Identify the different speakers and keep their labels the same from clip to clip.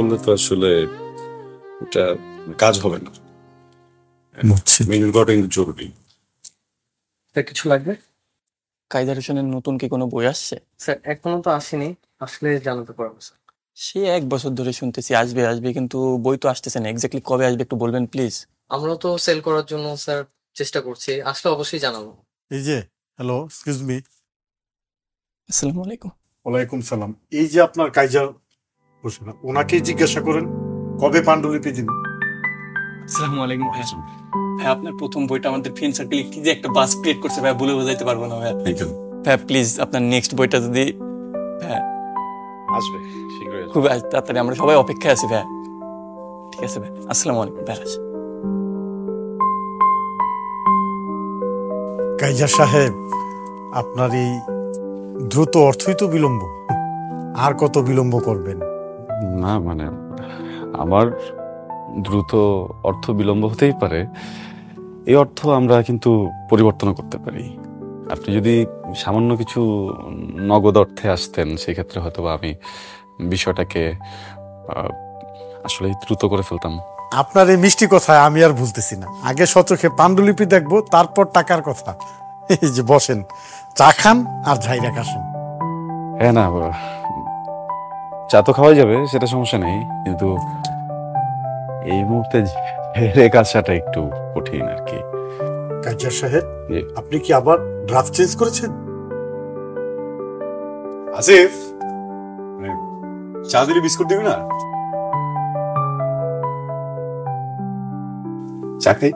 Speaker 1: করলে তো আসলে এটা কাজ হবে না। মেনুর কটা কিন্তু জরুরি।
Speaker 2: কিছু লাগবে?
Speaker 3: কায়দার হোসেনের নতুন কি কোনো বই আসছে?
Speaker 2: স্যার এখনো তো আসেনি, আসলে জানাতে পারবো স্যার।
Speaker 3: সে 1 বছর ধরে শুনতেছি আসবে আসবে, কিন্তু বই তো আসতেছে না। এক্স্যাক্টলি কবে আসবে একটু বলবেন প্লিজ?
Speaker 2: আমরা তো সেল করার জন্য স্যার চেষ্টা করছি, আসলে অবশ্যই জানাবো।
Speaker 4: এই যে হ্যালো, এক্সকিউজ মি।
Speaker 3: আসসালামু আলাইকুম।
Speaker 4: ওয়ালাইকুম সালাম। এই যে আপনার কাইজার হোসেন, ওনাকেই জিজ্ঞাসা করেন কবে পাণ্ডুলিপি দিন।
Speaker 3: আসসালামু আলাইকুম ভাই। ভাই আপনার প্রথম বইটা আমাদের ফ্রেন্ড সার্কেলে কি যে একটা বাস ক্রিয়েট করছে ভাই, বলে বোঝাইতে পারবো না ভাই। ভাই প্লিজ আপনার নেক্সট বইটা যদি
Speaker 1: আসবে শীঘ্রই,
Speaker 3: খুব তাড়াতাড়ি, আমরা সবাই অপেক্ষায় আছি ভাই। ঠিক আছে ভাই, আসসালামু আলাইকুম ভাই।
Speaker 4: কাইজার সাহেব, আপনার এই দ্রুত অর্থই তো বিলম্ব, আর কত বিলম্ব করবেন?
Speaker 1: না মানে আমার দ্রুত অর্থ বিলম্ব হতেই পারে, এই অর্থ আমরা কিন্তু পরিবর্তন করতে পারি। আপনি যদি সামান্য কিছু নগদ অর্থে আসতেন, সেক্ষেত্রে হয়তো আমি বিষয়টাকে আসলে দ্রুত করে ফেলতাম।
Speaker 4: আপনার এই মিষ্টি কথায় আমি আর ভুলতেছি না। আগে সচোখে পাণ্ডুলিপি দেখবো, তারপর টাকার কথা। এই যে বসেন, চা খান আর ঝাইরা কাশেন।
Speaker 1: হ্যাঁ না, চা তো খাওয়াই যাবে, সেটা সমস্যা নেই, কিন্তু এই মুহূর্তে কাজটা একটু কঠিন আর কি।
Speaker 4: কাইজার সাহেব, আপনি কি আবার ড্রাফট চেঞ্জ করেছেন?
Speaker 1: আসিফ, চা দিলে বিস্কুট দিবি না? চা খাই।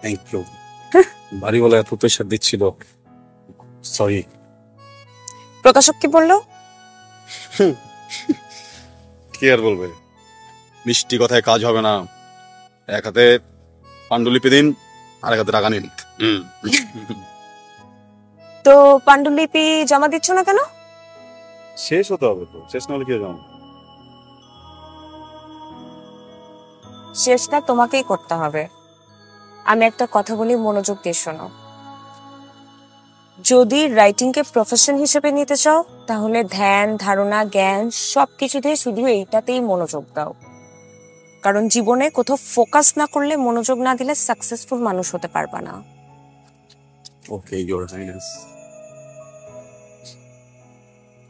Speaker 1: Thank you. বাড়িওয়ালা এত প্রেশার দিচ্ছিল, সরি।
Speaker 5: প্রকাশক কি বললো?
Speaker 1: কি আর বলবে, মিষ্টি কথায় কাজ হবে না। এক হাতে পাণ্ডুলিপি দিন, আর এক হাতে টাকা নিন।
Speaker 5: তো পাণ্ডুলিপি জমা দিচ্ছ না কেন?
Speaker 1: শেষ হতে হবে তো, শেষ না হলে কি জমা?
Speaker 5: শেষটা তোমাকেই করতে হবে। আমি একটা কথা বলি, মনোযোগ দিয়ে শোনো। যদি রাইটিং কে প্রফেশন হিসেবে নিতে চাও, তাহলে ধ্যান ধারণা জ্ঞান সবকিছুতে শুধু এইটাতেই মনোযোগ দাও। কারণ জীবনে কোথাও ফোকাস না করলে, মনোযোগ না দিলে সাকসেসফুল মানুষ হতে পারবা না।
Speaker 1: ওকে, ইওর হাইনেস।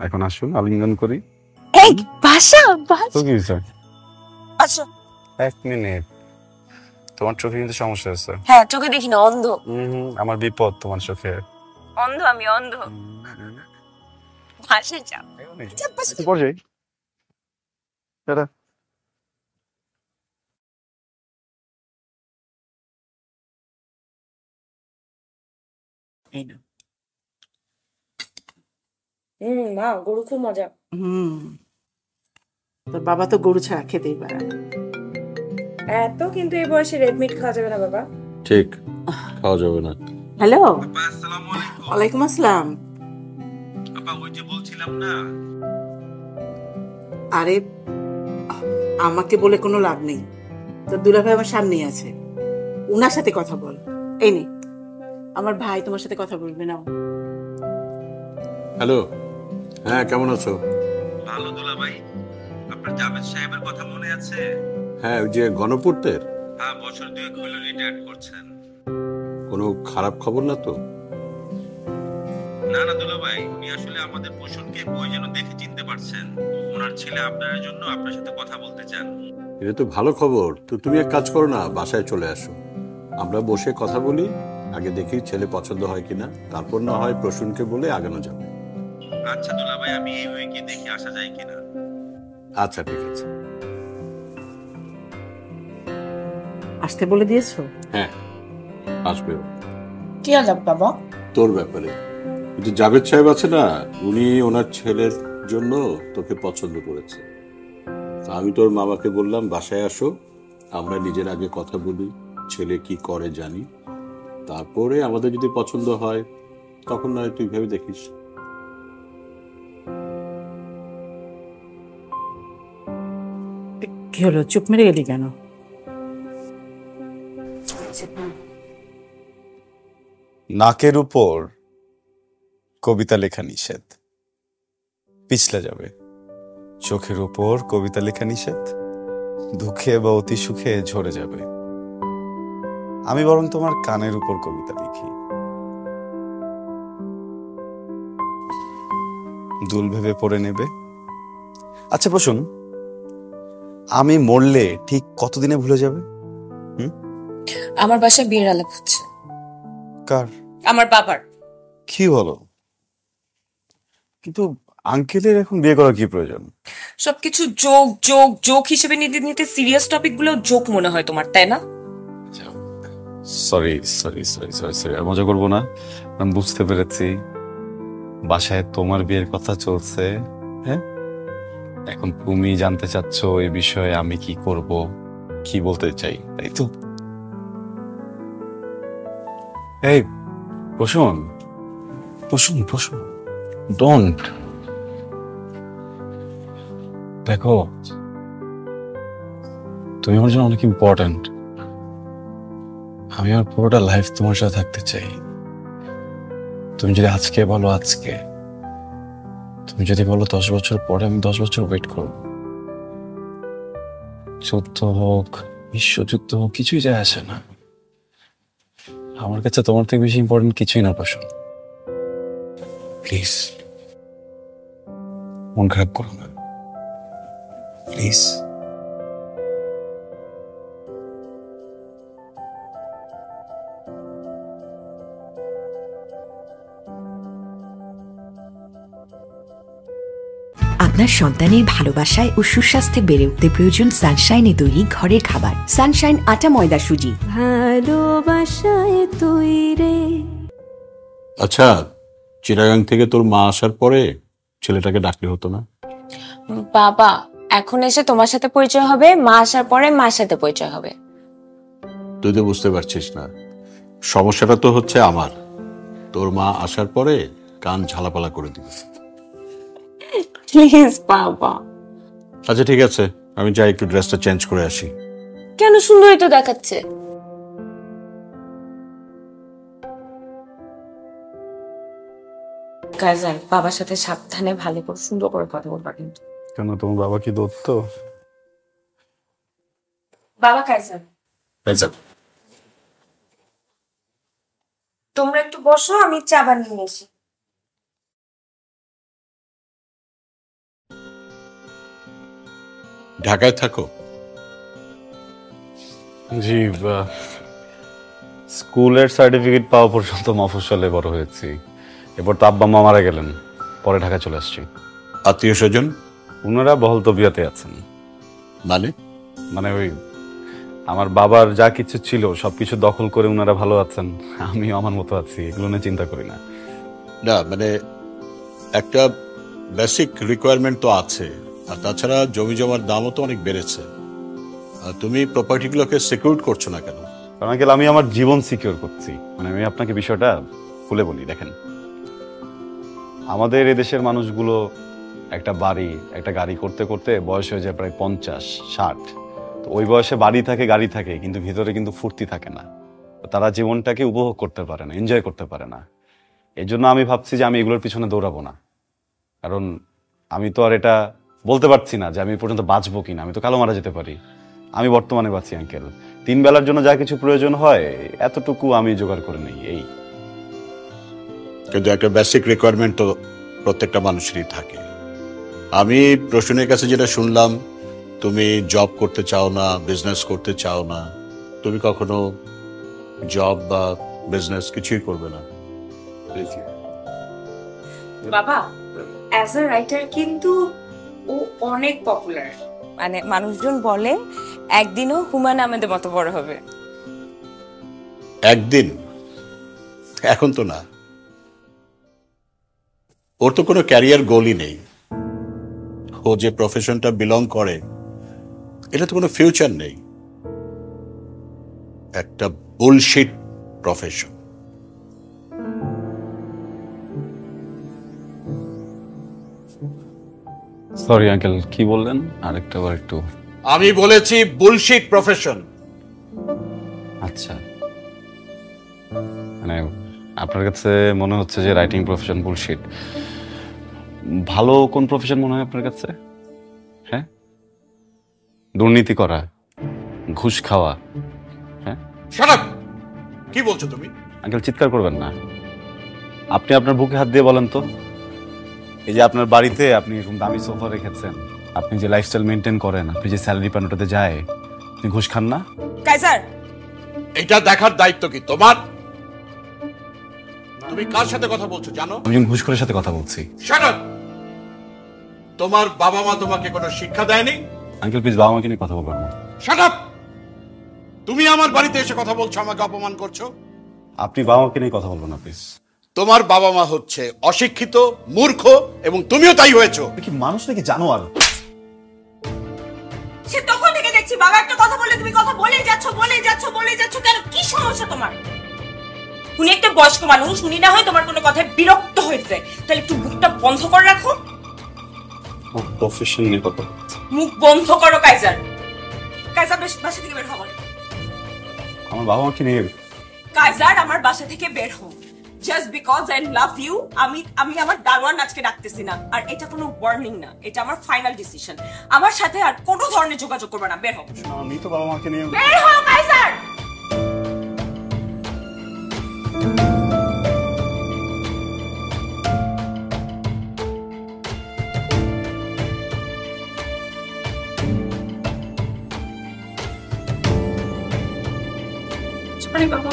Speaker 1: এখন আসুন, আলিঙ্গন করি।
Speaker 5: এই ভাষা
Speaker 1: তো কি স্যার?
Speaker 5: আচ্ছা
Speaker 1: 1 মিনিট। তোমার চোখে কিন্তু সমস্যা আছে।
Speaker 5: হ্যাঁ, চোখে দেখি না, অন্ধ।
Speaker 1: আমার বিপদ তোমার চোখে।
Speaker 5: অন্ধ, আমি অন্ধ। ভাষা যাও।
Speaker 1: পড়ে যাই।
Speaker 5: মা, গরু খুব মজা।
Speaker 6: তোর বাবা তো গরু ছাড়া খেতেই পারে না।
Speaker 5: এত কিন্তু এই বয়সে রেড মিট খাওয়া যাবে না বাবা।
Speaker 1: ঠিক, খাওয়া যাবে না।
Speaker 6: হ্যালো,
Speaker 7: আসসালামু আলাইকুম।
Speaker 6: ওয়ালাইকুম আসসালাম।
Speaker 7: আপা, ওই যে বলছিলাম না।
Speaker 6: আরে আমাকে বলে কোনো লাভ নেই, তোর দুলাভাই আমার সামনেই আছে, উনার সাথে কথা বল। এই নে, আমার ভাই তোমার সাথে কথা বলবে না।
Speaker 1: হ্যালো, হ্যাঁ কেমন আছো?
Speaker 7: ভালো দুলাভাই। আপনার জাভেদ সাহেবের কথা মনে আছে?
Speaker 1: হ্যাঁ, ওই যে গণপূর্তের।
Speaker 7: হ্যাঁ, বছর 2 হলো রিটায়ার করছেন।
Speaker 1: কোনো খারাপ খবর না তো?
Speaker 7: না না দুলাভাই, উনি আসলে আমাদের পোষণকে বই যেন দেখে চিনতে পারছেন। ওনার ছেলে আপনার জন্য আপনার সাথে কথা বলতে চান।
Speaker 8: এটা তো ভালো খবর। তো তুমি এক কাজ করো না, বাসায় চলে আসো, আমরা বসে কথা বলি। আগে দেখি ছেলে পছন্দ হয় কিনা, তারপর না হয় প্রসূনকে বলে আগানো যাবে।
Speaker 7: আচ্ছা দুলাভাই, আমি এই উইকে দেখি আসা যায় কিনা।
Speaker 8: আচ্ছা ঠিক আছে।
Speaker 6: আসতে বলে দিয়েছো?
Speaker 8: হ্যাঁ আসবে।
Speaker 6: কি আলাপ বাবা?
Speaker 8: তোর ব্যাপারে। যে জাভেদ সাহেব আছে না, উনি ওনার ছেলের জন্য তোকে পছন্দ করেছে। তা আমি তোর মামাকে বললাম বাসায় আসো, আমরা নিজের আগে কথা বলি, ছেলে কি করে জানি, তারপরে আমাদের যদি পছন্দ হয় তখন নয় তুই ভেবে দেখিস।
Speaker 6: কি হলো, চুপ মেরে গেলি কেন?
Speaker 1: নাকের উপর কবিতা লেখা নিষেধ, পিছলে যাবে। চোখের উপর কবিতা লেখা নিষেধ, দুঃখে বা অতি সুখে ঝরে যাবে। আমি বরং তোমার কানের উপর কবিতা লিখি, দুল ভেবে পড়ে নেবে। আচ্ছা প্রশ্ন, আমি মরলে ঠিক কতদিনে ভুলে যাবে?
Speaker 5: আমার বাসায় বিয়ের আলাপ হচ্ছে।
Speaker 1: কার?
Speaker 5: আমার বাবার।
Speaker 1: কি বলো? কিন্তু আঙ্কেলের এখন বিয়ে করার কি প্রয়োজন?
Speaker 5: সবকিছু জোক জোক জোক হিসেবে নিতে নিতে সিরিয়াস টপিক গুলো জোক মনে হয় তোমার, তাই না?
Speaker 1: Sorry sorry sorry sorry sorry, আর মজা করবো না। আমি বুঝতে পেরেছি বাসায় তোমার বিয়ের কথা চলছে। হ্যাঁ, এখন তুমি জানতে চাচ্ছ এই বিষয়ে আমি কি করব, কি বলতে চাই, তাই তো? এই প্রসূন, প্রসূন প্রসূন, ডোন্ট। দেখো, তুমি আমার জন্য অনেক ইম্পর্ট্যান্ট। আমি আমার পুরোটা লাইফ তোমার সাথে থাকতে চাই। তুমি যদি আজকে বলো আজকে, তুমি যদি বলো 10 বছর পরে, আমি 10 বছর ওয়েট করব। যুদ্ধ হোক, বিশ্বযুদ্ধ হোক, কিছুই যায় আসে না। আমার কাছে তোমার থেকে বেশি ইম্পর্টেন্ট কিছুই না প্রসূন। প্লিজ মন খারাপ করো না, প্লিজ।
Speaker 9: আপনার সন্তানের ভালোবাসায় ও সুস্বাস্থ্যে বেড়ে উঠতে প্রয়োজন সানশাইনে তৈরি ঘরের খাবার। সানশাইন আটা ময়দা সুজি, ভালোবাসায় তৈরি।
Speaker 8: আচ্ছা, চিটাগাং থেকে তোর মা আসার পরে ছেলেটাকে ডাকলে হতো না?
Speaker 5: বাবা এখন এসে তোমার সাথে পরিচয় হবে, মা আসার পরে মার সাথে পরিচয় হবে।
Speaker 8: তুই তো বুঝতে পারছিস না, সমস্যাটা তো হচ্ছে আমার। তোর মা আসার পরে কান ঝালাপালা করে দিবে।
Speaker 5: প্লিজ বাবা।
Speaker 8: আচ্ছা ঠিক আছে, আমি যাই একটু ড্রেসটা চেঞ্জ করে আসি।
Speaker 5: কেন, সুন্দরই তো দেখাচ্ছে। কাজান, বাবার সাথে সাবধানে ভালো করে সুন্দর করে কথা বলবা কিন্তু।
Speaker 1: কেন, তোমার বাবা কি দত্ত?
Speaker 5: বাবা কাজান, তোমরা একটু বসো, আমি চা বানিয়ে আসি।
Speaker 8: ঢাকায় থাকো?
Speaker 1: জি, স্কুলের সার্টিফিকেট পাওয়া পর্যন্ত মফস্বলে বড় হয়েছি। এরপর তো আব্বা মা মারা গেলেন, পরে ঢাকা চলে আসছি।
Speaker 8: আত্মীয় স্বজন?
Speaker 1: ওনারা বহল তবিয়তে আছেন।
Speaker 8: মানে?
Speaker 1: মানে ওই আমার বাবার যা কিছু ছিল সবকিছু দখল করে ওনারা ভালো আছেন, আমিও আমার মতো আছি, এগুলো নিয়ে চিন্তা করি না।
Speaker 8: না মানে একটা বেসিক রিকোয়ারমেন্ট তো আছে, আর তাছাড়া জমি জমার দামও তো অনেক বেড়েছে। আর তুমি প্রপার্টিগুলোকে সিকিউর করছো না কেন?
Speaker 1: কারণ আমি আমার জীবন সিকিউর করছি। মানে আমি আপনাকে বিষয়টা খুলে বলি, দেখেন আমাদের এদেশের মানুষগুলো একটা বাড়ি একটা গাড়ি করতে করতে বয়স হয়ে যায় প্রায় 50-60। তো ওই বয়সে বাড়ি থাকে গাড়ি থাকে, কিন্তু ভিতরে কিন্তু ফুর্তি থাকে না। তারা জীবনটাকে উপভোগ করতে পারে না, এনজয় করতে পারে না। এই জন্য আমি ভাবছি যে আমি এগুলোর পিছনে দৌড়াবো না। কারণ আমি তো আর এটা বলতে পারছি না যে আমি পর্যন্ত বাঁচবো কিনা, আমি তো কালো মারা যেতে পারি। আমি বর্তমানে বাঁচি আঙ্কেল, 3 বেলার জন্য যা কিছু প্রয়োজন হয় এতটুকু আমি জোগাড় করে নেই। এই
Speaker 8: কিন্তু একটা বেসিক রিকোয়ারমেন্ট তো প্রত্যেকটা মানুষেরই থাকে। আমি প্রশ্নের কাছে যেটা শুনলাম, তুমি জব করতে চাও না, বিজনেস করতে চাও না। তুমি কখনো জব বা বিজনেস কিছুই করবে না।
Speaker 5: বাবা অ্যাজ আ রাইটার কিন্তু ও অনেক পপুলার। মানে মানুষজন বলে একদিনও হুমায়ুন আহমেদের মতো বড় হবে।
Speaker 8: একদিন? এখন তো না। ওর তো কোনো ক্যারিয়ার গোলই নেই। ও যে প্রফেশনটা বিলং করে এটা তো কোনো ফিউচার নেই, একটা বুলশিট প্রফেশন।
Speaker 1: সরি আঙ্কেল, কি বললেন আরেকটা বার একটু?
Speaker 8: আমি বলেছি বুলশিট প্রফেশন।
Speaker 1: আচ্ছা, মানে আপনার কাছে মনে হচ্ছে যে রাইটিং প্রফেশন বুলশিট। ভালো কোন প্রফেশন মনে হয় আপনার কাছে? হ্যাঁ, দুর্নীতি করা, ঘুষ খাওয়া। হ্যাঁ,
Speaker 8: শাট আপ! কি বলছো তুমি?
Speaker 1: আঙ্কেল চিৎকার করবেন না। আপনি আপনার বুকে হাত দিয়ে বলেন তো, এই যে আপনার বাড়িতে আপনি এরকম দামি সোফা রেখেছেন, আপনি যে লাইফস্টাইল মেনটেন করেন, আপনি যে স্যালারি পান ওটাতে যায়, আপনি ঘুষ খান না?
Speaker 5: কাইজার,
Speaker 8: এটা দেখার দায়িত্ব কি তোমার? তুমি কার সাথে কথা বলছো জানো?
Speaker 1: আমি একজন ঘুষখোরের সাথে কথা বলছি।
Speaker 8: Shut up! তোমার বাবা মা তোমাকে কোনো শিক্ষা দেয়নি?
Speaker 1: আঙ্কেল প্লিজ বাবা মাকে নিয়ে কথা বলবেন না।
Speaker 8: Shut up! তুমি আমার বাড়িতে এসে কথা বলছো, আমাকে অপমান করছো।
Speaker 1: আপনি বাবা মাকে নিয়ে কথা বলবেন না প্লিজ।
Speaker 8: তোমার বাবা মা হচ্ছে অশিক্ষিত, মূর্খ, এবং তুমিও তাই হয়েছো।
Speaker 1: কি মানুষ নাকি জানোয়ার?
Speaker 5: সে তখন থেকে দেখছি বাবা একটা কথা বললে তুমি কথা বলেই যাচ্ছ কেন? কি সমস্যা তোমার? উনি একটা বয়স্ক মানুষ, উনি না হয় তোমার কোনো কথায় বিরক্ত হয়েছে, তাহলে একটু মুখটা বন্ধ করে রাখো।
Speaker 1: প্রফেশন নিয়ে কথা।
Speaker 5: মুখ বন্ধ করো কাইজার। কাইজার বাসা থেকে বের হও।
Speaker 1: আমার বাবা মাকে নিয়ে
Speaker 5: কাইজার আমার বাসা থেকে বের হও। Just because I love you আমি আমার দারোয়ান আজকে ডাকতেছি না। আর এটা কোনো ওয়ার্নিং না, এটা আমার ফাইনাল ডিসিশন। আমার সাথে আর কোনো ধরনের যোগাযোগ করবে না। বের হও।
Speaker 1: আমি তো বাবা মাকে নিয়ে।
Speaker 5: বের হও কাইজার। সরি বাবা।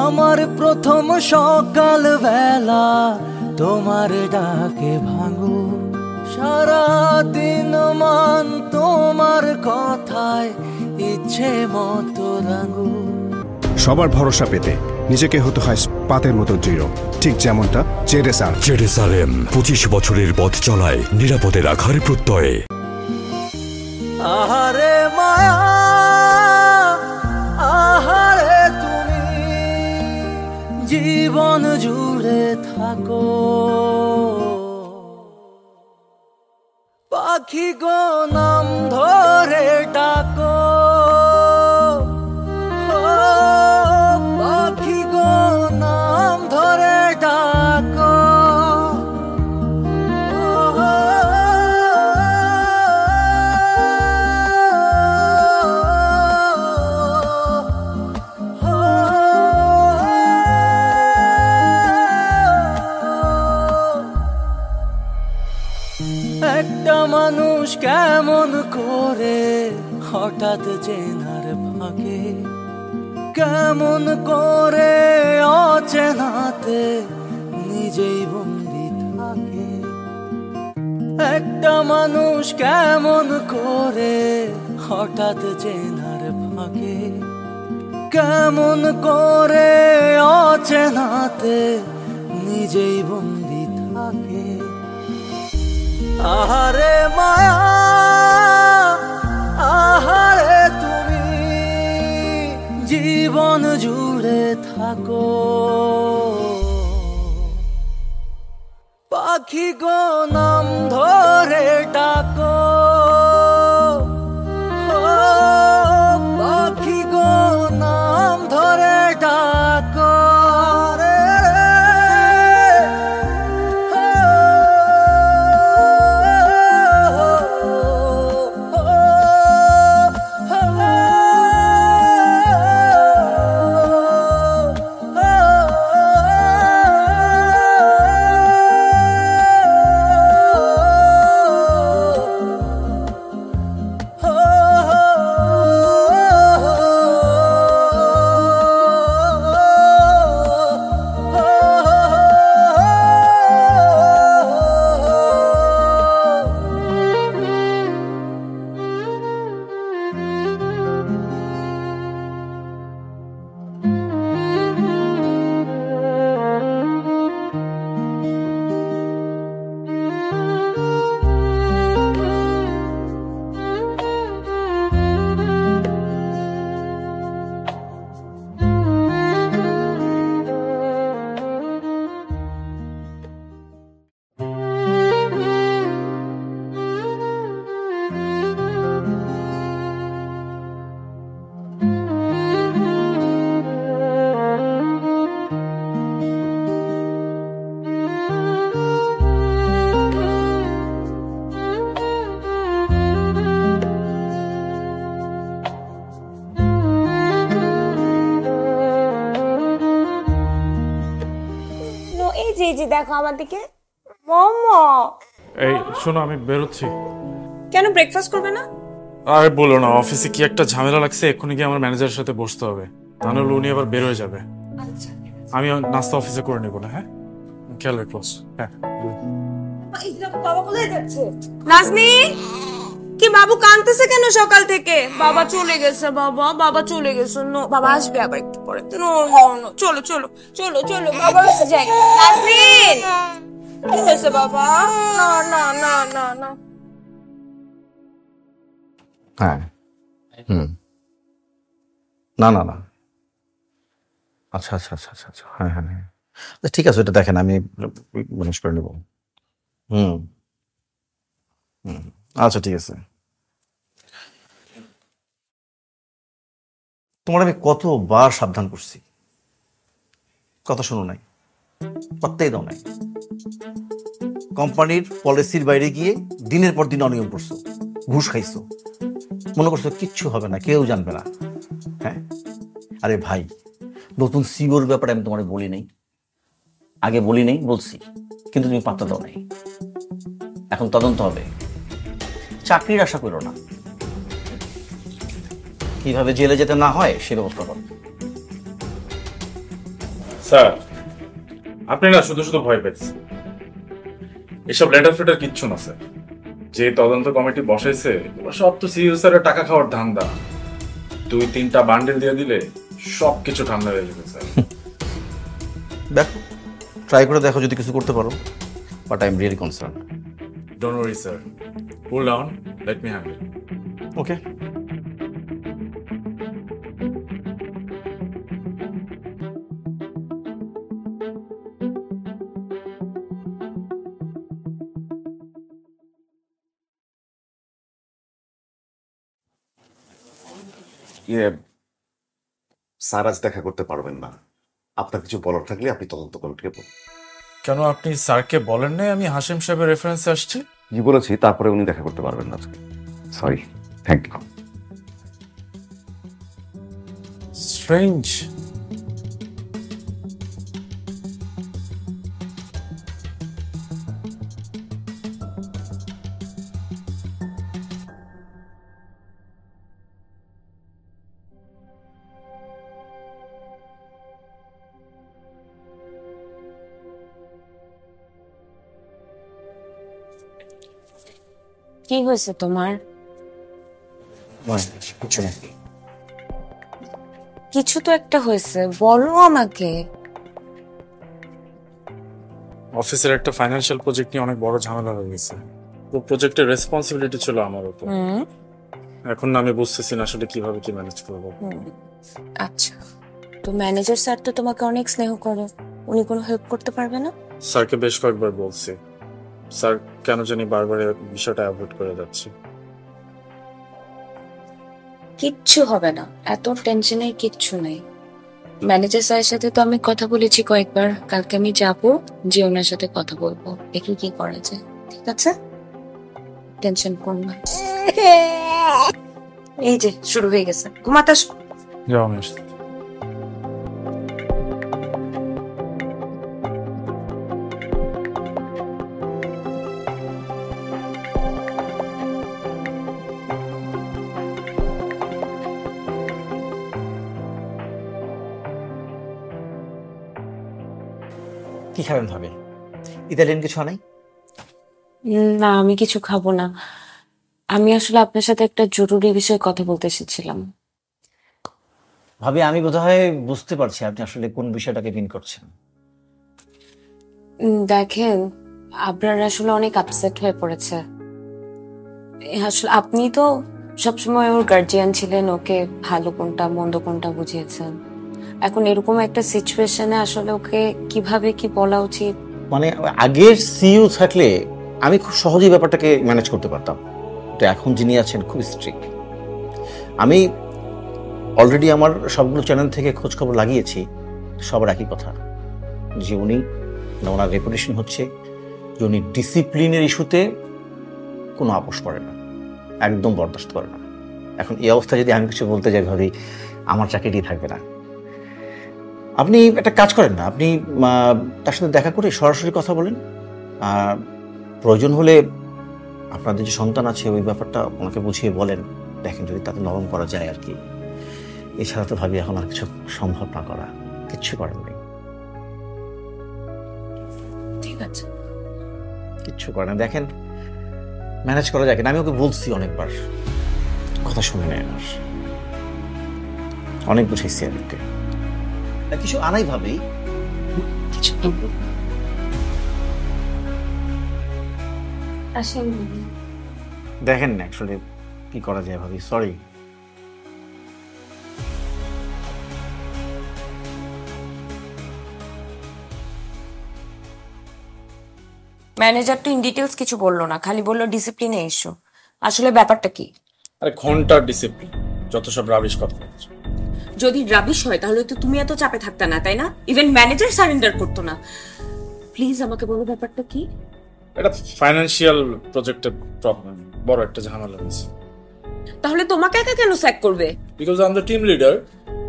Speaker 10: আমার প্রথম সকাল বেলা তোমার ডাকে ভাঙো, সারা দিন মান তোমার কথায় ইচ্ছে মতো রাঙো।
Speaker 11: সবার ভরসা পেতে নিজেকে হতে হয় পাতের মতো দৃঢ়, ঠিক যেমনটা
Speaker 12: জেরুসালেম 25 বছরের পথ চলায় নিরাপদে রাখার প্রত্যয়ে।
Speaker 10: আহারে মায়া, আহারে তুমি জীবন জুড়ে থাকো, পাখি গো নাম ধরে ডাকো, পাখি গো নাম ধরে ডাকো। একটা মানুষ কেমন করে হঠাৎ চেনার ফাঁকে, কেমন করে অচেনাতে নিজেই বন্দি থাকে। একটা মানুষ কেমন করে হঠাৎ চেনার ফাঁকে, কেমন করে অচেনাতে নিজেই বন্দি থাকে। আহারে মায়া, আহারে তুমি জীবন জুড়ে থাকো, পাখি গো নাম ধরে ডাকো।
Speaker 5: এই যে দেখো আমার দিকে মামা।
Speaker 13: এই শোনো, আমি বেরোচ্ছি।
Speaker 5: কেন ব্রেকফাস্ট করবে না?
Speaker 13: আরে বলো না, অফিসে কি একটা ঝামেলা লাগছে, এক্ষুনি গিয়ে আমার ম্যানেজারের সাথে বসতে হবে, তা নাহলে উনি আবার বের হয়ে যাবে। আমি নাস্তা অফিসে করে নেবো না? হ্যাঁ, খেয়াল রেখো। হ্যাঁ।
Speaker 5: বাবা কোথায় যাচ্ছে? নাজনি, কি বাবু কাঁদতেছে কেন সকাল থেকে? বাবা চলে গেছে, বাবা চলে গেছে। নো, বাবা আসবে আবার একটু পরে। নো নো নো, চলো চলো চলো চলো, বাবা যাই। নাজনীন, কি হয়েছে বাবা? না না না না না।
Speaker 14: হ্যাঁ, না না না, আচ্ছা আচ্ছা আচ্ছা আচ্ছা আচ্ছা, হ্যাঁ হ্যাঁ হ্যাঁ, ঠিক আছে, এটা দেখেন আমি ম্যানেজ করে নেব। আচ্ছা ঠিক আছে। তোমার আমি কতবার সাবধান করছি, কথা শোনো নাই, পাত্তাই দাও নাই। কোম্পানির পলিসির বাইরে গিয়ে দিনের পর দিন অনিয়ম করছো, ঘুষ খাইছো, মনে করছো কিচ্ছু হবে না, কেউ জানবে না। হ্যাঁ, আরে ভাই, নতুন সিওর ব্যাপারে আমি তোমার বলি নাই, আগে বলি নাই, বলছি, কিন্তু তুমি পাত্তা দাও নাই। এখন তদন্ত হবে, চাকরির আশা করো না, কিভাবে জেলে যেতে না হয় সে ব্যবস্থা করো।
Speaker 13: স্যার, আপনি না শুধু শুধু ভয় পেয়েছেন, এসব লেটার ফেটার কিচ্ছু না স্যার। যে তদন্ত কমিটি বসাইছে সব তো সিইও স্যারের টাকা খাওয়ার ধান্দা। 2-3টা বান্ডেল দিয়ে দিলে সবকিছু ঠান্ডা হয়ে যাবে স্যার।
Speaker 14: দেখো, ট্রাই করে দেখো যদি কিছু করতে পারো, but I am really concern.
Speaker 13: Don't worry sir, cool down, let me handle.
Speaker 14: Okay.
Speaker 15: Sir আজ দেখা করতে পারবেন না, আপনার কিছু বলার থাকলে আপনি তদন্ত কমিটিকে বলুন।
Speaker 13: কেন আপনি স্যারকে বলেন নাই আমি হাশিম সাহেবের রেফারেন্সে আসছি?
Speaker 15: জি বলেছি, তারপরে উনি দেখা করতে পারবেন না আজকে। Sorry, thank you.
Speaker 13: স্ট্রেঞ্জ।
Speaker 5: কি হয়েছে তোমার? কিছু তো একটা হয়েছে, বলো আমাকে।
Speaker 13: অফিসের একটা ফাইন্যান্সিয়াল প্রজেক্ট নিয়ে অনেক বড় ঝামেলা হয়ে গেছে। তো প্রজেক্টের রেসপন্সিবিলিটি ছিল আমার উপর। এখন না আমি বুঝতেছি না আসলে কিভাবে কি ম্যানেজ করব।
Speaker 5: আচ্ছা, তো ম্যানেজার স্যার তো তোমাকে অনেক স্নেহ করে, উনি কোনো হেল্প করতে পারবে না?
Speaker 13: স্যারকে বেশ কয়েকবার বলছি, স্যার কেন জানি বারবার বিষয়টা অ্যাভয়েড করে যাচ্ছে।
Speaker 5: কিচ্ছু হবে না, এত টেনশনের কিচ্ছু নেই। ম্যানেজার স্যারের সাথে তো আমি কথা বলেছি কয়েকবার, কালকে আমি যাবো, যে ওনার সাথে কথা বলবো, দেখি কি করা যায়। ঠিক আছে, টেনশন করো না। এই যে শুরু হয়ে গেছে, ঘুমাতে আসো।
Speaker 13: যাও আমি আসছি।
Speaker 14: কি খাবেন ভাবে? ইতালিয়ান কিছু আনাই?
Speaker 5: না, আমি কিছু খাবো না। আমি আসলে আপনার সাথে একটা জরুরি বিষয়ে কথা বলতে এসেছিলাম।
Speaker 14: ভাবি, আমি বোধহয় বুঝতে পারছি আপনি আসলে কোন বিষয়টাকে মিন করছেন।
Speaker 5: দেখেন, আপনার আসলে অনেক আপসেট হয়ে পড়েছে। আসলে আপনি তো সবসময় ওর গার্জিয়ান ছিলেন, ওকে ভালো কোনটা মন্দ কোনটা বুঝিয়েছেন। এখন এরকম একটা সিচুয়েশনে আসলে ওকে কিভাবে কি বলা উচিত?
Speaker 14: মানে আগের সিইও থাকলে আমি খুব সহজেই ব্যাপারটাকে ম্যানেজ করতে পারতাম, তো এখন যিনি আছেন খুব স্ট্রিক্ট। আমি অলরেডি আমার সবগুলো চ্যানেল থেকে খোঁজ খবর লাগিয়েছি, সবার একই কথা যে উনি, ওনার রেপুটেশন হচ্ছে যে উনি ডিসিপ্লিনের ইস্যুতে কোনো আপোষ করে না, একদম বরদাস্ত করে না। এখন এই অবস্থায় যদি আমি কিছু বলতে যাই ভাবি, আমার চাকরিটি থাকবে না। আপনি একটা কাজ করেন না, আপনি তার সাথে দেখা করে সরাসরি কথা বলেন, আর প্রয়োজন হলে আপনাদের যে সন্তান আছে ওই ব্যাপারটা ওনাকে বুঝিয়ে বলেন, দেখেন যদি তাতে নরম করা যায় আর কি। এছাড়া তো ভাবি এখন আর কিছু সম্ভব না করা, কিচ্ছু করেন নেই।
Speaker 5: ঠিক আছে,
Speaker 14: কিচ্ছু করে না, দেখেন ম্যানেজ করা যায় কিনা। আমি ওকে বলছি অনেকবার, কথা শুনে নেয় আমার, অনেক বুঝাইছি আমি ওকে। কিছু আনাই ভাবি,
Speaker 5: কিছু আসেন
Speaker 14: দেখেন না অ্যাকচুয়ালি কি করা যায় ভাবি, সরি।
Speaker 5: ম্যানেজার তো ইন ডিটেলস কিছু বললো না, খালি বললো ডিসিপ্লিনে এসো। আসলে ব্যাপারটা কি?
Speaker 13: আরে ঘন্টার ডিসিপ্লিন, যত সব রাবিশ কথা।
Speaker 5: যদি রাবিশ হয় তাহলে তো তুমি এত চাপে থাকতে না, তাই না? ইভেন ম্যানেজার সারেন্ডার করতো না। প্লিজ আমাকে বলো ব্যাপারটা কি?
Speaker 13: এটা ফাইনান্সিয়াল প্রজেক্টের প্রবলেম, বড় একটা ঝামেলা হয়েছে।
Speaker 5: তাহলে তোমাকে একা কেন স্যাক করবে?
Speaker 13: Because I am the team leader.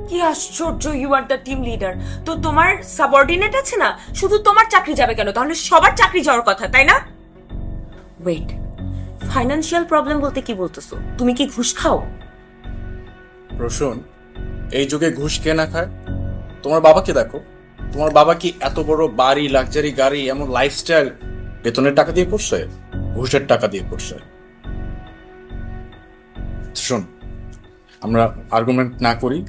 Speaker 5: কি আশ্চর্য, you are the team leader. তো তোমার সাবঅর্ডিনেট আছে না, শুধু তোমার চাকরি যাবে কেন? তাহলে সবার চাকরি যাওয়ার কথা, তাই না? ওয়েট, ফাইনান্সিয়াল প্রবলেম বলতে কি বলতেছো? তুমি কি ঘুষ খাও?
Speaker 13: রোশন, এই যুগে ঘুষ কে না খায়? তোমার বাবাকে দেখো, তোমার বাবা কি এত বড় বাড়ি, লাক্সারি গাড়ি, এমন লাইফস্টাইল বেতনের টাকা দিয়ে করছে? ঘুষের টাকা দিয়ে করছে। শোন, আমরা আর্গুমেন্ট না করি।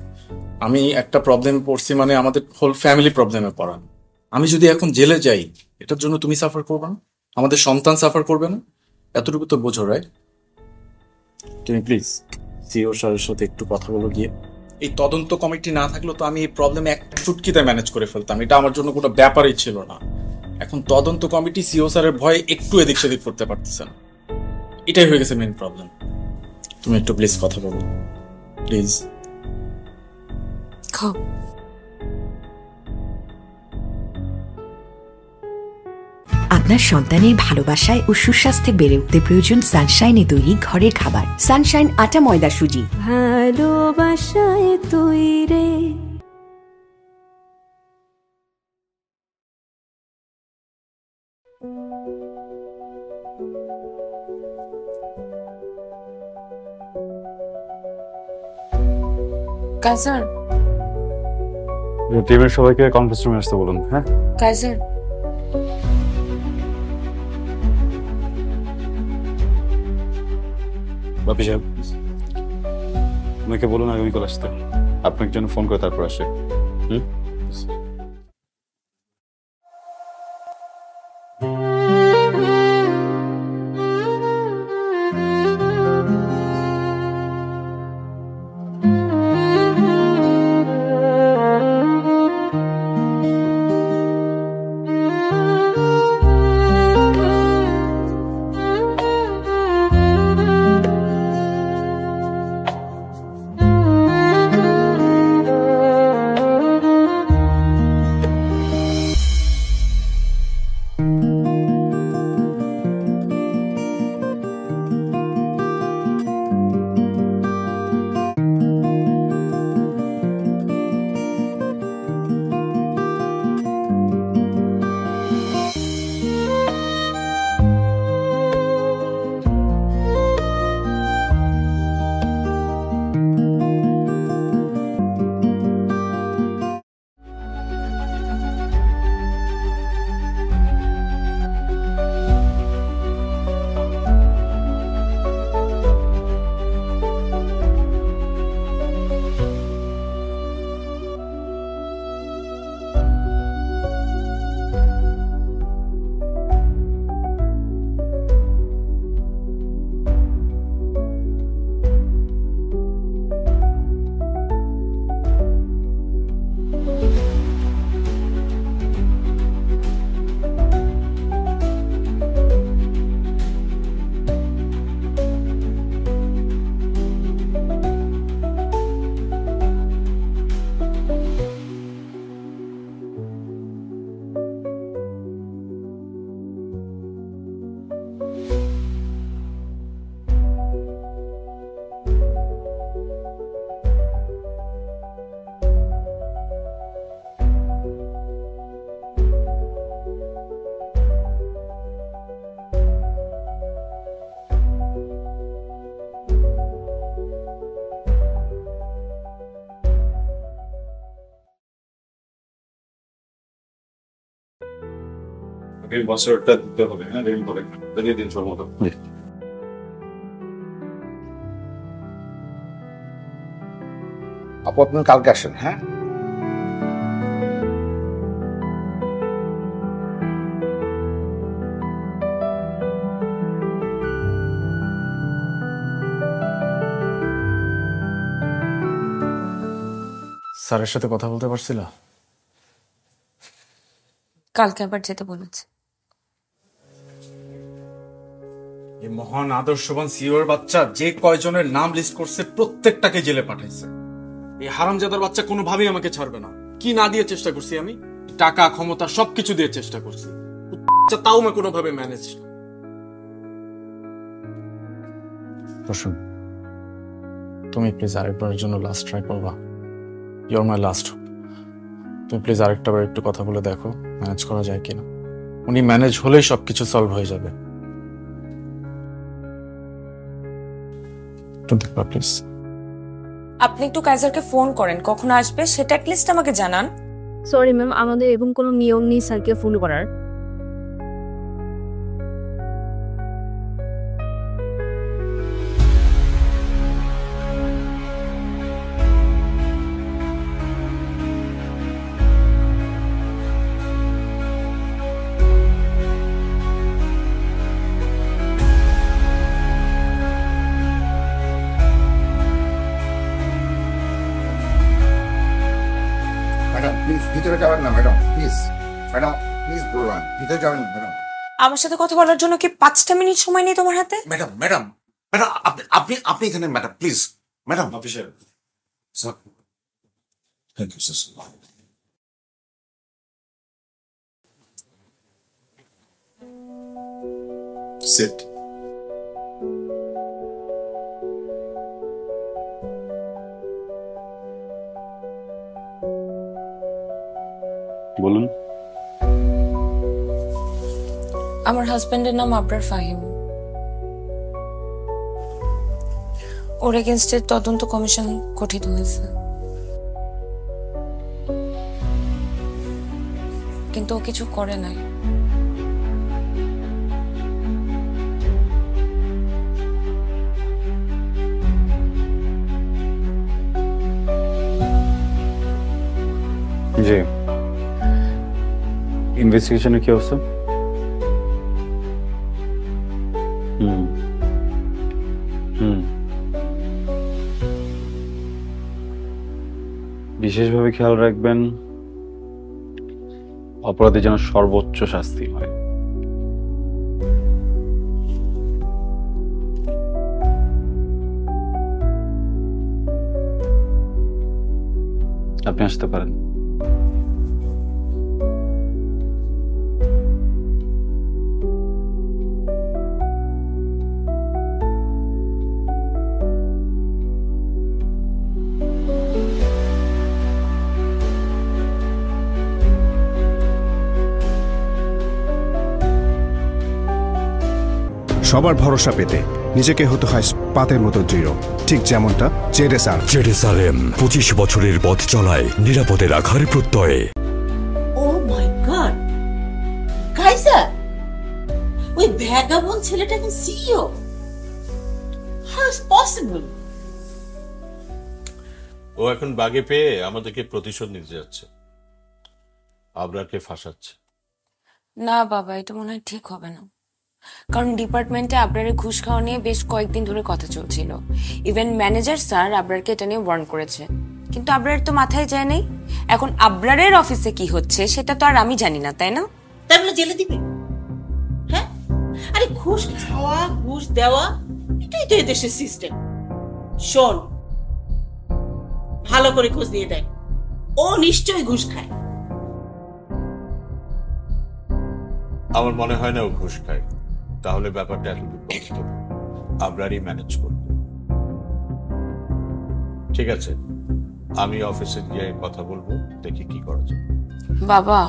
Speaker 13: আমি একটা প্রবলেমে পড়ছি মানে আমাদের হোল ফ্যামিলি প্রবলেমে পড়ান। আমি যদি এখন জেলে যাই, এটার জন্য তুমি সাফার করবে না, আমাদের সন্তান সাফার করবে না, এতটুকু তো বোঝো, রাইট? তুমি প্লিজ সিও স্যারের সাথে একটু কথা বলো গিয়ে। এই তদন্ত কমিটি না থাকলেও তো আমি এই প্রবলেমে একটা চুটকিতে ম্যানেজ করে ফেলতাম, এটা আমার জন্য কোনো ব্যাপারই ছিল না। এখন তদন্ত কমিটি সিও স্যারের ভয়ে একটু এদিক সেদিক করতে পারতেছে না, এটাই হয়ে গেছে মেইন প্রবলেম। তুমি একটু প্লিজ কথা বলো, প্লিজ।
Speaker 9: আপনার সন্তানের ভালোবাসায় ও সুস্বাস্থ্যে বেড়ে উঠতে প্রয়োজন সানশাইনে তৈরি ঘরের খাবার। সানশাইন আটা ময়দা সুজি, ভালোবাসায় তৈরি।
Speaker 5: কাইজার,
Speaker 1: টিমের সবাইকে কনফারেন্স রুমে আসতে বলুন। হ্যাঁ
Speaker 5: কাইজার,
Speaker 1: বাপি সাহেব, আমাকে বলুন আগামীকাল আসতে। আপনাকে যেন ফোন করে তারপর আসে।
Speaker 13: বছরটা দিতে হবে, হ্যাঁ রেডি করে দিয়ে দিন সব মতো।
Speaker 15: আপু আপনি কালকে আসেন, হ্যাঁ?
Speaker 16: স্যারের সাথে কথা বলতে পারছিল?
Speaker 5: কালকে আবার যেতে বলেছে।
Speaker 16: এই মহান আদর্শবান সিওর বাচ্চা যে কয়জনের নাম লিস্ট করছে প্রত্যেকটাকে জেলে পাঠাইছে। এই হারামজাদার বাচ্চা কোনোভাবেই আমাকে ছাড়বে না। কি না দিয়ে চেষ্টা করছি আমি? টাকা, ক্ষমতা সবকিছু দিয়ে চেষ্টা করছি, তাও আমি কোনোভাবে ম্যানেজ। প্রসূন, তুমি প্লিজ আরেকবারের জন্য লাস্ট ট্রাই করবা। Your my last. তুমি প্লিজ আরেকটা বার একটু কথা বলে দেখো ম্যানেজ করা যায় কিনা। উনি ম্যানেজ হলেই সবকিছু সলভ হয়ে যাবে। প্লিজ
Speaker 5: আপনি একটু কাইজারকে ফোন করেন, কখন আসবে সেটা অ্যাটলিস্ট আমাকে জানান।
Speaker 17: সরি ম্যাম, আমাদের এরকম কোনো নিয়ম নেই স্যারকে ফোন করার।
Speaker 15: ভিতরে যাবেন না ম্যাডাম, প্লিজ। ম্যাডাম প্লিজ বলবেন, ভিতরে যাবেন ম্যাডাম।
Speaker 5: আমার সাথে কথা বলার জন্য কি 5টা মিনিট সময় নেই তোমার হাতে?
Speaker 15: ম্যাডাম ম্যাডাম ম্যাডাম আপনি আপনি এখানে madam, please madam.
Speaker 13: Officer
Speaker 15: sir, thank you sir. Sit.
Speaker 1: বলুন।
Speaker 5: আমার হাজবেন্ডের নাম আবরার ফাহিম। ওর এগেনস্টে তদন্ত কমিশন গঠিত হয়েছে, কিন্তু ও কিছু করে নাই।
Speaker 1: জি, ইনভেস্টিগেশনের কি অবস্থা? বিশেষভাবে খেয়াল রাখবেন অপরাধী যেন সর্বোচ্চ শাস্তি হয়। আপনি আসতে পারেন।
Speaker 11: সবার ভরসা পেতে নিজেকে হতে হয় পাতের মতো দৃঢ়, ঠিক যেমনটা জেডএসআর।
Speaker 12: জেডএসআরএম 25 বছরের পথ চলায় নিরাপদে রাখার প্রত্যয়ে।
Speaker 6: ও মাই গড, কাইজার, ওই ভ্যাগাবন্ড ছেলেটা এখন সিইও? How is possible?
Speaker 8: ও এখন বাগে পেয়ে আমাদেরকে প্রতিশোধ নিতে যাচ্ছে, আবরারকে ফাঁসাচ্ছে।
Speaker 5: না বাবা, এটা মনে হয় ঠিক হবে না। কারণ ডিপার্টমেন্টে আবরারের ঘুষ খাওয়া নিয়ে বেশ কয়েকদিন ধরে কথা চলছিল। ইভেন ম্যানেজার স্যার আবরারকে এটা নিয়ে ওয়ার্ন করেছে, কিন্তু আবরারের তো মাথায় যায় নাই। এখন আবরারের অফিসে কি হচ্ছে সেটা তো আর আমি জানি না, তাই না?
Speaker 6: তাই বলে জেলে দিবে? হ্যাঁ, আরে ঘুষ খাওয়া, ঘুষ দেওয়া, এটাই তো এদেশের সিস্টেম। শোন, ভালো করে খোঁজ নিয়ে দেখ, ও নিশ্চয়ই ঘুষ খায়।
Speaker 8: আমার মনে হয় না ও ঘুষ খায়, তাহলে ব্যাপারটা এত দুর্গত আবরারই ম্যানেজ করবে। ঠিক আছে, আমি অফিসে গিয়ে কথা বলবো, দেখি কি করা যায়।
Speaker 5: বাবা,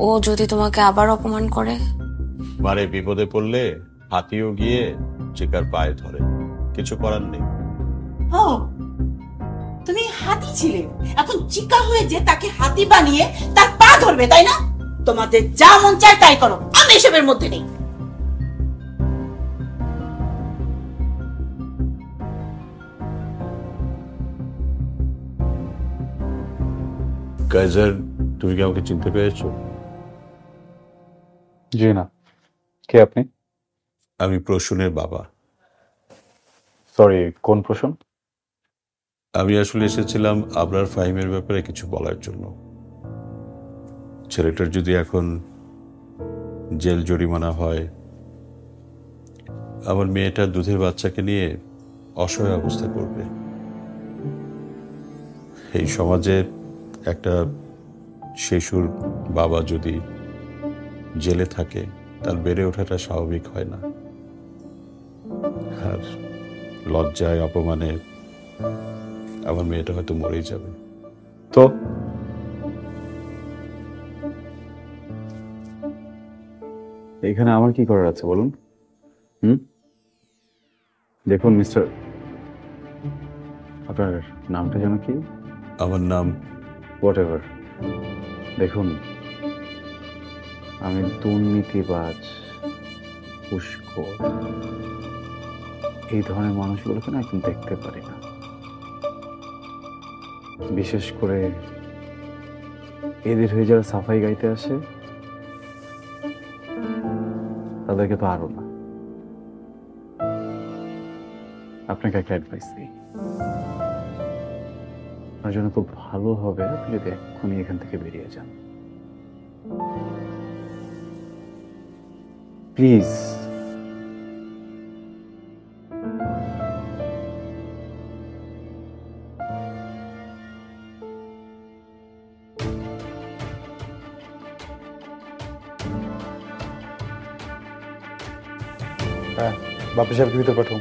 Speaker 5: ও যদি তোমাকে আবার অপমান করে?
Speaker 8: মারে বিপদে পড়লে হাতিও গিয়ে চিকার পায়ে ধরে, কিছু করার নেই।
Speaker 6: ও, তুমি হাতি ছিলেন, এখন চিকা হয়ে যে তাকে হাতি বানিয়ে তার পা ধরবে, তাই না? তোমাদের যা মন চায় তাই করো, আমি এসবের মধ্যে নেই।
Speaker 8: কাইজার, তুমি কি আমাকে চিনতে পেরেছো?
Speaker 1: জি না। কে আপনি?
Speaker 8: আমি প্রসূনের বাবা।
Speaker 1: সরি, কোন প্রসূন?
Speaker 8: আমি আসলে এসেছিলাম আবরার ফাহিমের ব্যাপারে কিছু বলার জন্য। ছেলেটার যদি এখন জেল জরিমানা হয়, আমার মেয়েটা দুধের বাচ্চাকে নিয়ে অসহায় অবস্থা করবে। এই সমাজে একটা শিশুর বাবা যদি জেলে থাকে, তার বেড়ে ওঠাটা স্বাভাবিক হয় না। আর লজ্জায় অপমানে আমার মেয়েটা হয়তো মরেই যাবে।
Speaker 1: তো এখানে আমার কি করার আছে বলুন? দেখুন মিস্টার, আপনার নামটা যেন কি?
Speaker 8: আমার নাম
Speaker 1: হোয়াট এভার। দেখুন, আমি দুর্নীতিবাজ, ঘুষখোর, এই ধরনের মানুষগুলোকে না এখন দেখতে পারি না। বিশেষ করে এদের হয়ে যারা সাফাই গাইতে আসে, তাদেরকে তো আরো না। আপনাকে একটা অ্যাডভাইস দিই, আপনার জন্য খুব ভালো হবে আপনি যদি এক্ষুনি এখান থেকে বেরিয়ে যান, প্লিজ। হ্যাঁ, বাপি সাহেবকে ভিতরে পাঠাও।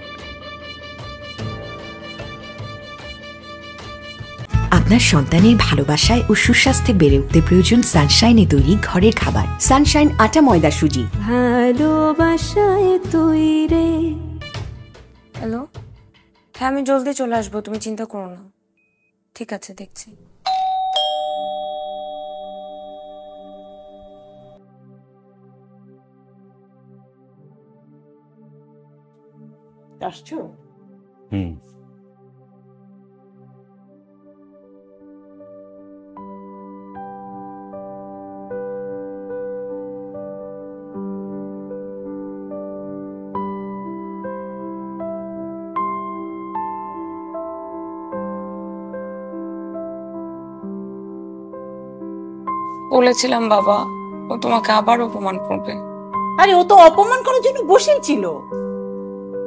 Speaker 9: আপনার সন্তানের ভালোবাসায় ও সুস্বাস্থ্যে বেড়ে উঠতে প্রয়োজন সানশাইনে তৈরি ঘরের খাবার। সানশাইন আটা ময়দা সুজি।
Speaker 5: ভালোবাসায় তৈরি। হ্যালো, হ্যাঁ আমি জলদি চলে আসবো, তুমি চিন্তা করো না। ঠিক আছে, দেখছি।
Speaker 6: আসছো?
Speaker 5: বলেছিলাম বাবা, ও তোমাকে আবার অপমান করবে।
Speaker 6: আরে ও তো অপমান করার জন্য বসেই ছিল।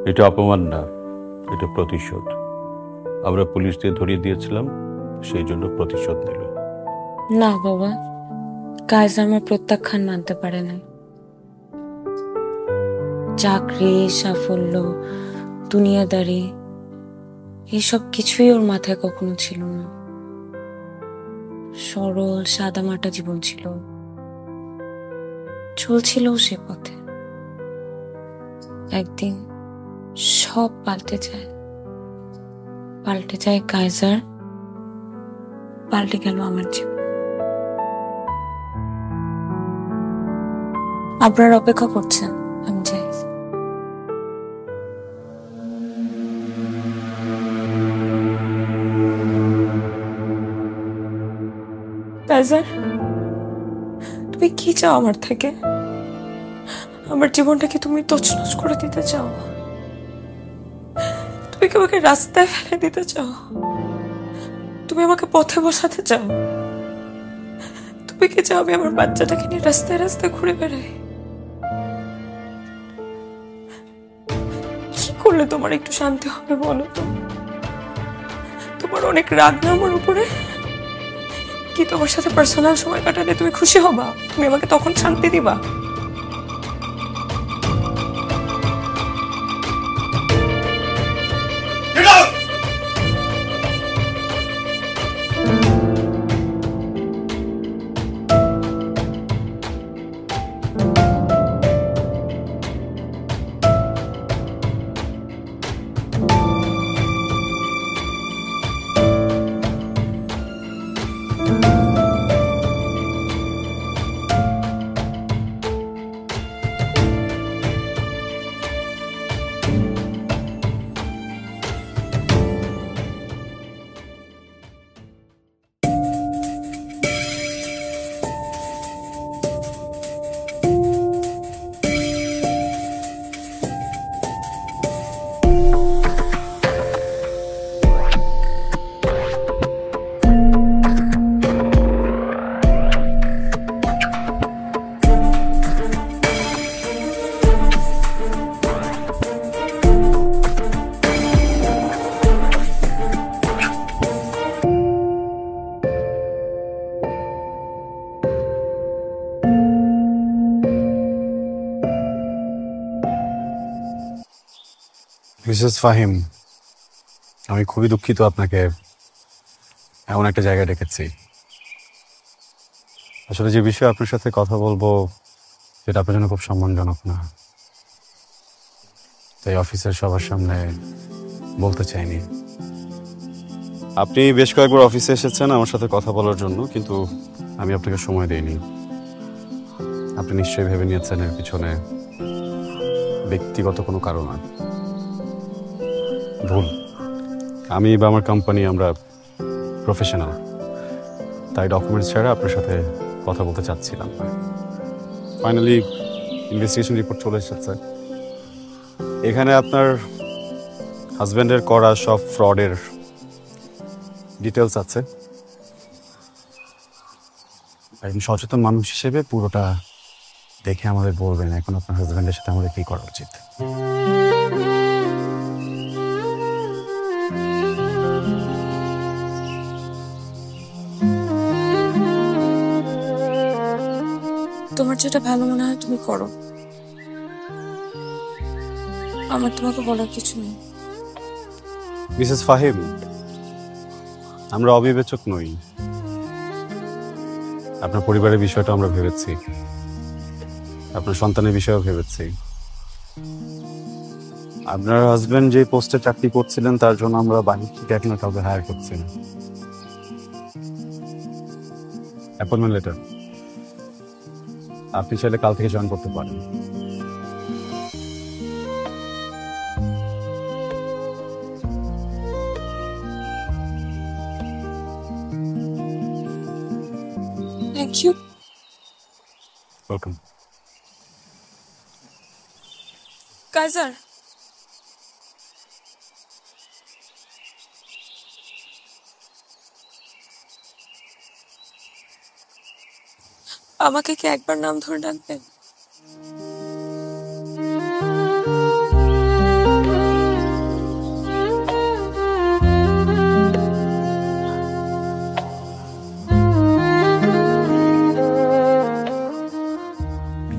Speaker 8: এটা অপমান না, এটা প্রতিশোধ। আমরা পুলিশ দিয়ে ধরিয়ে দিয়েছিলাম, সেই জন্য প্রতিশোধ নিল।
Speaker 5: না বাবা, কাজ আমার প্রত্যাখ্যান মানতে পারে না। চাকরি, সাফল্য, দুনিয়াদারি, এইসব কিছুই ওর মাথায় কখনো ছিল না। সরল সাদামাটা জীবন ছিল, চলছিল সে পথে। একদিন সব পাল্টে যায়, পাল্টে যায় কাইজার, পাল্টে গেল আমার জীবন। আপনারা অপেক্ষা করছেন, আমি যাই। কাইজার, তুমি কি চাও আমার থেকে? আমার জীবনটাকে তুমি তছনছ করে দিতে চাও? তুমি কি আমাকে রাস্তায় ফেলে দিতে চাও? তুমি আমাকে পথে বসাতে চাও? তুমি কি চাও আমি আমার বাচ্চাটাকে নিয়ে রাস্তায় রাস্তায় ঘুরে বেড়াই? কি করলে তোমার একটু শান্তি হবে বলো তো? তোমার অনেক রাগ না আমার উপরে? কি তোমার সাথে পার্সোনাল সময় কাটালে তুমি খুশি হবা? তুমি আমাকে তখন শান্তি দিবা?
Speaker 1: মিসেস ফাহিম, আমি খুবই দুঃখিত আপনাকে এমন একটা জায়গায় ডেকেছি। আসলে যে বিষয়ে আপনার সাথে কথা বলবো সেটা আপনার জন্য খুব সম্মানজনক না, তাই অফিসের সবার সামনে বলতে চাইনি। আপনি বেশ কয়েকবার অফিসে এসেছেন আমার সাথে কথা বলার জন্য, কিন্তু আমি আপনাকে সময় দিইনি। আপনি নিশ্চয়ই ভেবে নিয়েছেন এর পিছনে ব্যক্তিগত কোনো কারণ আছে। ভুল। আমি বা আমার কোম্পানি আমরা প্রফেশনাল, তাই ডকুমেন্টস ছাড়া আপনার সাথে কথা বলতে চাচ্ছিলাম না। ফাইনালি ইনভেস্টিগেশন রিপোর্ট চলে এসেছে। এখানে আপনার হাজব্যান্ডের করা সব ফ্রডের ডিটেলস আছে। একজন সচেতন মানুষ হিসেবে পুরোটা দেখে আমাদের বলবেন এখন আপনার হাজব্যান্ডের সাথে আমাদের কি করা উচিত।
Speaker 5: তোমার যেটা ভালো মনে হয় তুমি করো, আমার তোমাকে বলার কিছু নেই।
Speaker 1: মিসেস ফাহিম, আমরা অবিবেচক নই। আপনার পরিবারের বিষয়টা আমরা ভেবেছি, আপনার সন্তানের বিষয়েও ভেবেছি। আপনার হাজবেন্ড যে পোস্টে চাকরি করছিলেন তার জন্য আমরা বাহির থেকে এখন কাউকে হায়ার করছি না। অ্যাপয়েন্টমেন্ট লেটার আপনি চাইলে কাল থেকে জয়েন করতে পারেন।
Speaker 5: Thank you.
Speaker 1: ওয়েলকাম।
Speaker 5: কাইজার, আমাকে কি একবার নাম ধরে ডাকবেন?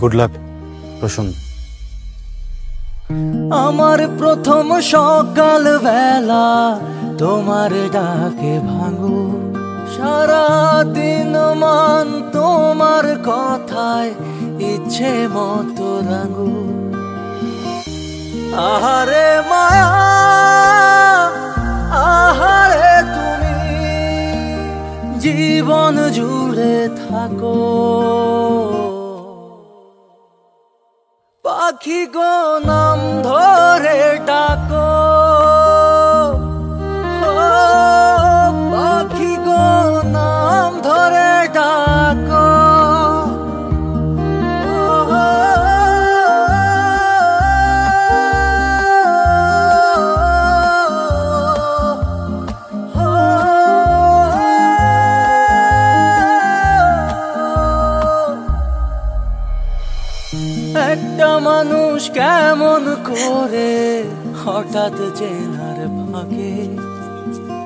Speaker 1: গুড লাক প্রসন্ন।
Speaker 10: আমার প্রথম সকাল বেলা তোমার ডাকে ভাঙু, সারা দিন মান তোমার কথায় ইচ্ছে মতো রাঙু। আহারে মায়া, আহারে তুমি জীবন জুড়ে থাকো। পাখি গো নাম ধরে ডাকো, পাখি গো নাম ধরে ডাকো। একটা মানুষ কেমন করে হঠাৎ চেনার ফাঁকে,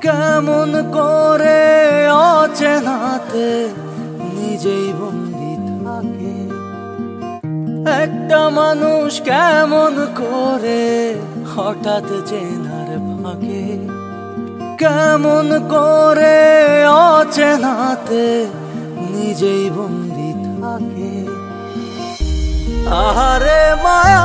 Speaker 10: কেমন করে অচেনাতে নিজেই বন্দি থাকে। একটা মানুষ কেমন করে হঠাৎ চেনার ফাঁকে, কেমন করে অচেনাতে নিজেই বন্দি থাকে। আহারে মায়া,